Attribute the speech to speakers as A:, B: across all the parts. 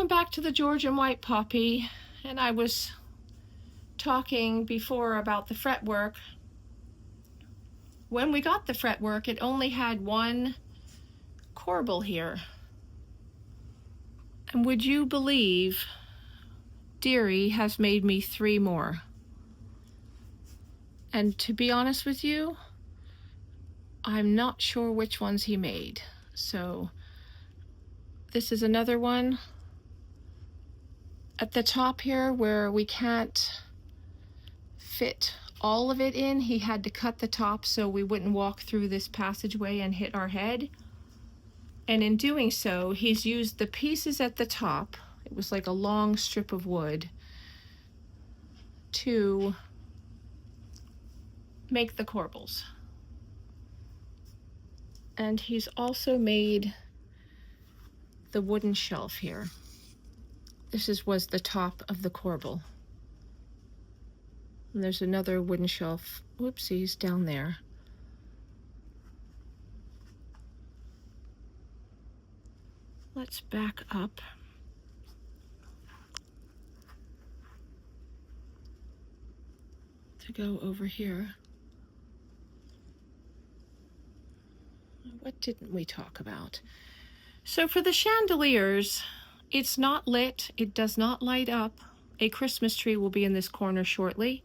A: Welcome back to the Georgian White Poppy. And I was talking before about the fretwork. When we got the fretwork, it only had one corbel here. And would you believe Deary has made me 3 more? And to be honest with you, I'm not sure which ones he made. So this is another one. At the top here where we can't fit all of it in, he had to cut the top so we wouldn't walk through this passageway and hit our head. And in doing so, he's used the pieces at the top, it was like a long strip of wood, to make the corbels. And he's also made the wooden shelf here. This was the top of the corbel. And there's another wooden shelf, whoopsies, down there. Let's back up. To go over here. What didn't we talk about? So for the chandeliers, it's not lit, it does not light up. A Christmas tree will be in this corner shortly.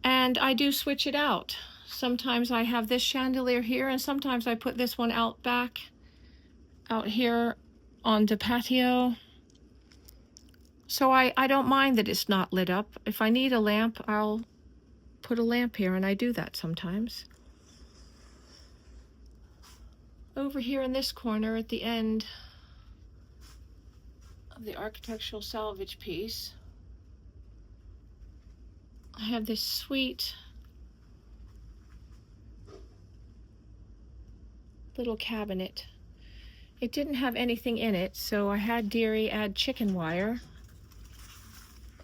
A: And I do switch it out. Sometimes I have this chandelier here, and sometimes I put this one out here on the patio. So I don't mind that it's not lit up. If I need a lamp, I'll put a lamp here, and I do that sometimes. Over here in this corner at the end of the architectural salvage piece, I have this sweet little cabinet. It didn't have anything in it, so I had Deary add chicken wire.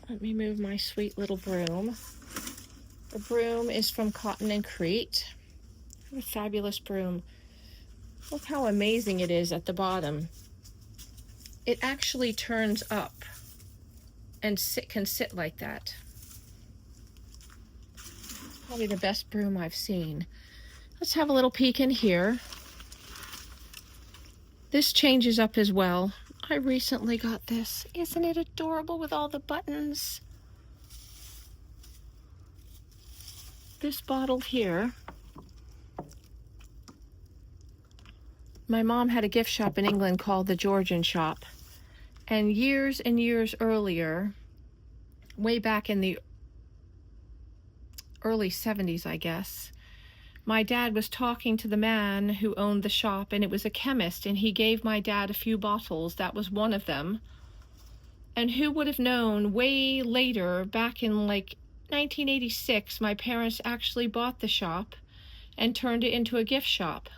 A: Let me move my sweet little broom. The broom is from Cotton and Crete. What a fabulous broom. Look how amazing it is at the bottom. It actually turns up and can sit like that. Probably the best broom I've seen. Let's have a little peek in here. This changes up as well. I recently got this. Isn't it adorable with all the buttons? This bottle here, my mom had a gift shop in England called the Georgian Shop. And years earlier, way back in the early 70s, I guess, my dad was talking to the man who owned the shop, and it was a chemist, and he gave my dad a few bottles. That was one of them. And who would have known, way later, back in like 1986, my parents actually bought the shop and turned it into a gift shop.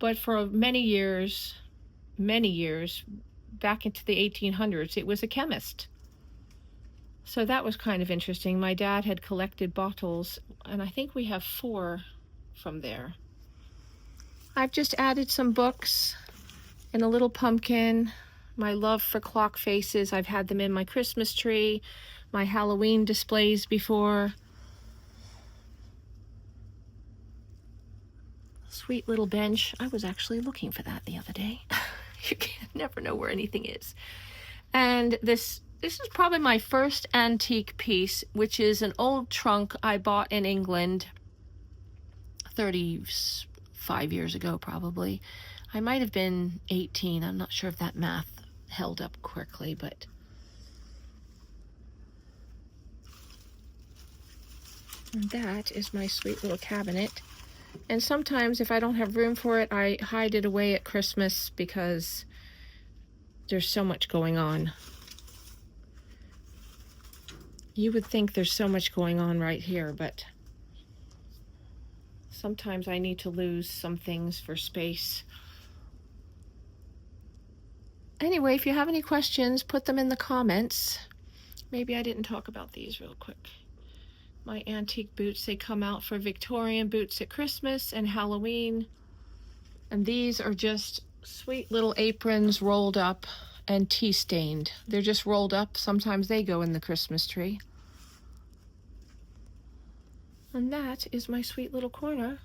A: But for many years, back into the 1800s, it was a chemist. So that was kind of interesting. My dad had collected bottles, and I think we have 4 from there. I've just added some books and a little pumpkin. My love for clock faces. I've had them in my Christmas tree, my Halloween displays before. Sweet little bench. I was actually looking for that the other day. You can never know where anything is. And this is probably my first antique piece, which is an old trunk I bought in England 35 years ago, probably. I might have been 18. I'm not sure if that math held up quickly, but and that is my sweet little cabinet. And sometimes if I don't have room for it, I hide it away at Christmas because there's so much going on. You would think there's so much going on right here, but sometimes I need to lose some things for space. Anyway, if you have any questions, put them in the comments. Maybe I didn't talk about these real quick. My antique boots, they come out for Victorian boots at Christmas and Halloween. And these are just sweet little aprons rolled up and tea stained. They're just rolled up. Sometimes they go in the Christmas tree. And that is my sweet little corner.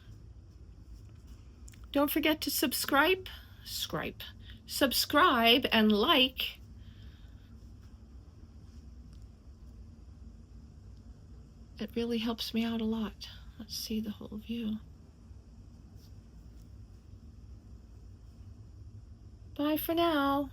A: Don't forget to subscribe and like. It really helps me out a lot. Let's see the whole view. Bye for now.